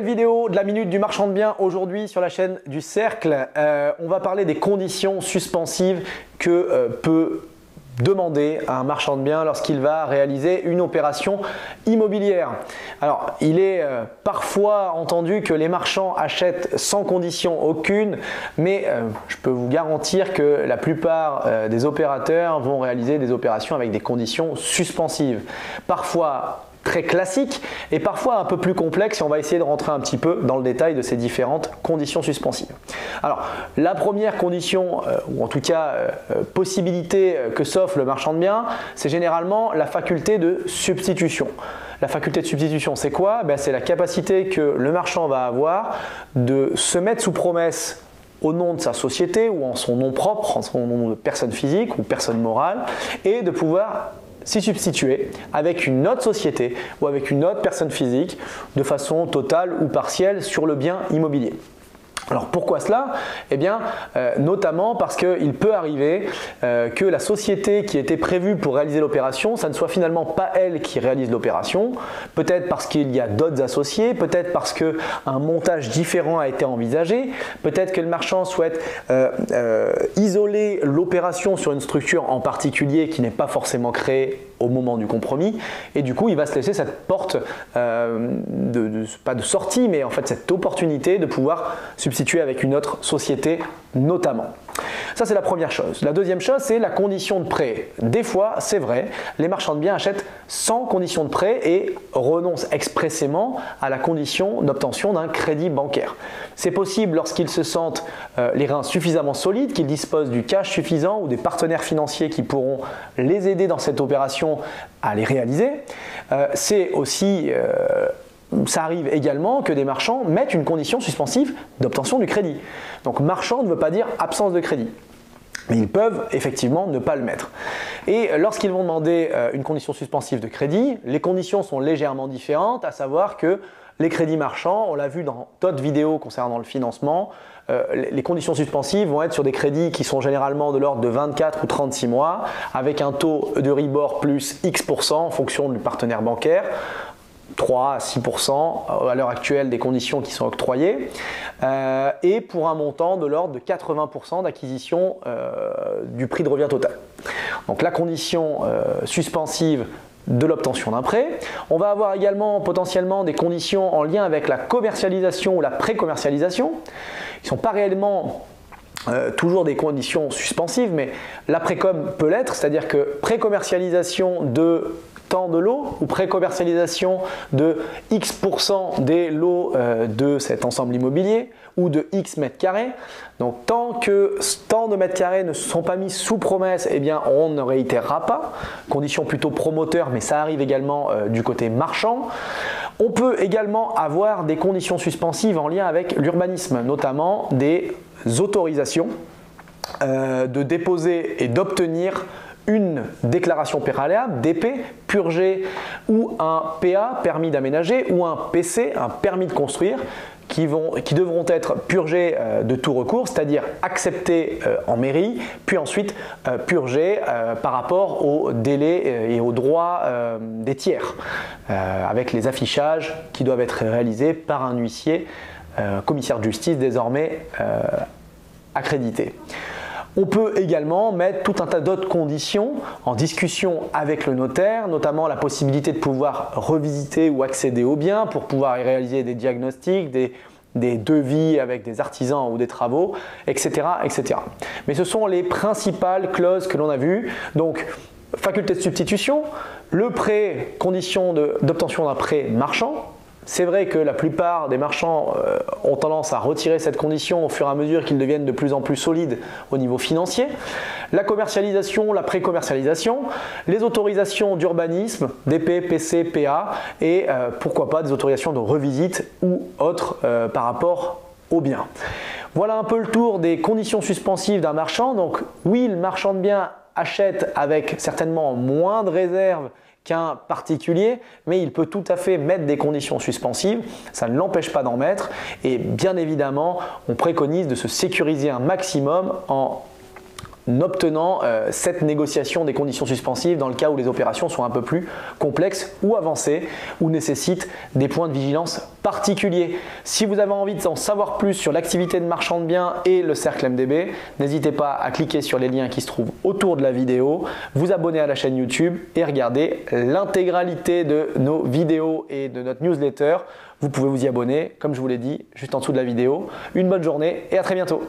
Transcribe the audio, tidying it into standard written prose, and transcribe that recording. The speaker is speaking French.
Nouvelle vidéo de la Minute du Marchand de Biens aujourd'hui sur la chaîne du Cercle. On va parler des conditions suspensives que peut demander à un marchand de biens lorsqu'il va réaliser une opération immobilière. Alors, il est parfois entendu que les marchands achètent sans condition aucune, mais je peux vous garantir que la plupart des opérateurs vont réaliser des opérations avec des conditions suspensives. Parfois très classique et parfois un peu plus complexe et on va essayer de rentrer un petit peu dans le détail de ces différentes conditions suspensives. Alors la première condition ou en tout cas possibilité que s'offre le marchand de biens, c'est généralement la faculté de substitution. La faculté de substitution, c'est quoi? C'est la capacité que le marchand va avoir de se mettre sous promesse au nom de sa société ou en son nom propre, en son nom de personne physique ou personne morale, et de pouvoir s'y substituer avec une autre société ou avec une autre personne physique de façon totale ou partielle sur le bien immobilier. Alors pourquoi cela? Eh bien notamment parce qu'il peut arriver que la société qui était prévue pour réaliser l'opération, ça ne soit finalement pas elle qui réalise l'opération, peut-être parce qu'il y a d'autres associés, peut-être parce qu'un montage différent a été envisagé, peut-être que le marchand souhaite isoler l'opération sur une structure en particulier qui n'est pas forcément créée au moment du compromis et du coup il va se laisser cette porte pas de sortie mais en fait cette opportunité de pouvoir substituer avec une autre société notamment. Ça c'est la première chose. La deuxième chose c'est la condition de prêt. Des fois c'est vrai, les marchands de biens achètent sans condition de prêt et renoncent expressément à la condition d'obtention d'un crédit bancaire. C'est possible lorsqu'ils se sentent les reins suffisamment solides, qu'ils disposent du cash suffisant ou des partenaires financiers qui pourront les aider dans cette opération à les réaliser. C'est aussi ça arrive également que des marchands mettent une condition suspensive d'obtention du crédit. Donc marchand ne veut pas dire absence de crédit. Mais ils peuvent effectivement ne pas le mettre. Et lorsqu'ils vont demander une condition suspensive de crédit, les conditions sont légèrement différentes, à savoir que les crédits marchands, on l'a vu dans d'autres vidéos concernant le financement, les conditions suspensives vont être sur des crédits qui sont généralement de l'ordre de 24 ou 36 mois, avec un taux de Euribor plus X% en fonction du partenaire bancaire. 3 à 6% à l'heure actuelle des conditions qui sont octroyées et pour un montant de l'ordre de 80% d'acquisition du prix de revient total. Donc la condition suspensive de l'obtention d'un prêt. On va avoir également potentiellement des conditions en lien avec la commercialisation ou la pré-commercialisation qui ne sont pas réellement toujours des conditions suspensives, mais la précom peut l'être, c'est-à-dire que pré-commercialisation de temps de lot ou pré-commercialisation de X% des lots de cet ensemble immobilier ou de X mètres carrés. Donc tant que tant de mètres carrés ne sont pas mis sous promesse, eh bien on ne réitérera pas. Condition plutôt promoteur, mais ça arrive également du côté marchand. On peut également avoir des conditions suspensives en lien avec l'urbanisme, notamment des autorisations de déposer et d'obtenir une déclaration préalable, DP, purgée ou un PA, permis d'aménager, ou un PC, un permis de construire, qui devront être purgés de tout recours, c'est-à-dire acceptés en mairie, puis ensuite purgés par rapport aux délais et aux droits des tiers, avec les affichages qui doivent être réalisés par un huissier, commissaire de justice désormais accrédité. On peut également mettre tout un tas d'autres conditions en discussion avec le notaire, notamment la possibilité de pouvoir revisiter ou accéder aux biens pour pouvoir y réaliser des diagnostics, des devis avec des artisans ou des travaux, etc., etc. Mais ce sont les principales clauses que l'on a vues. Donc, faculté de substitution, le prêt, condition d'obtention d'un prêt marchand. C'est vrai que la plupart des marchands ont tendance à retirer cette condition au fur et à mesure qu'ils deviennent de plus en plus solides au niveau financier. La commercialisation, la pré-commercialisation, les autorisations d'urbanisme, DP, PC, PA et pourquoi pas des autorisations de revisite ou autres par rapport aux biens. Voilà un peu le tour des conditions suspensives d'un marchand. Donc oui, le marchand de biens achète avec certainement moins de réserves qu'un particulier, mais il peut tout à fait mettre des conditions suspensives, ça ne l'empêche pas d'en mettre et bien évidemment on préconise de se sécuriser un maximum en obtenant cette négociation des conditions suspensives dans le cas où les opérations sont un peu plus complexes ou avancées ou nécessitent des points de vigilance particuliers. Si vous avez envie d'en savoir plus sur l'activité de marchand de biens et le cercle MDB, n'hésitez pas à cliquer sur les liens qui se trouvent autour de la vidéo, vous abonner à la chaîne YouTube et regarder l'intégralité de nos vidéos et de notre newsletter. Vous pouvez vous y abonner, comme je vous l'ai dit, juste en dessous de la vidéo. Une bonne journée et à très bientôt.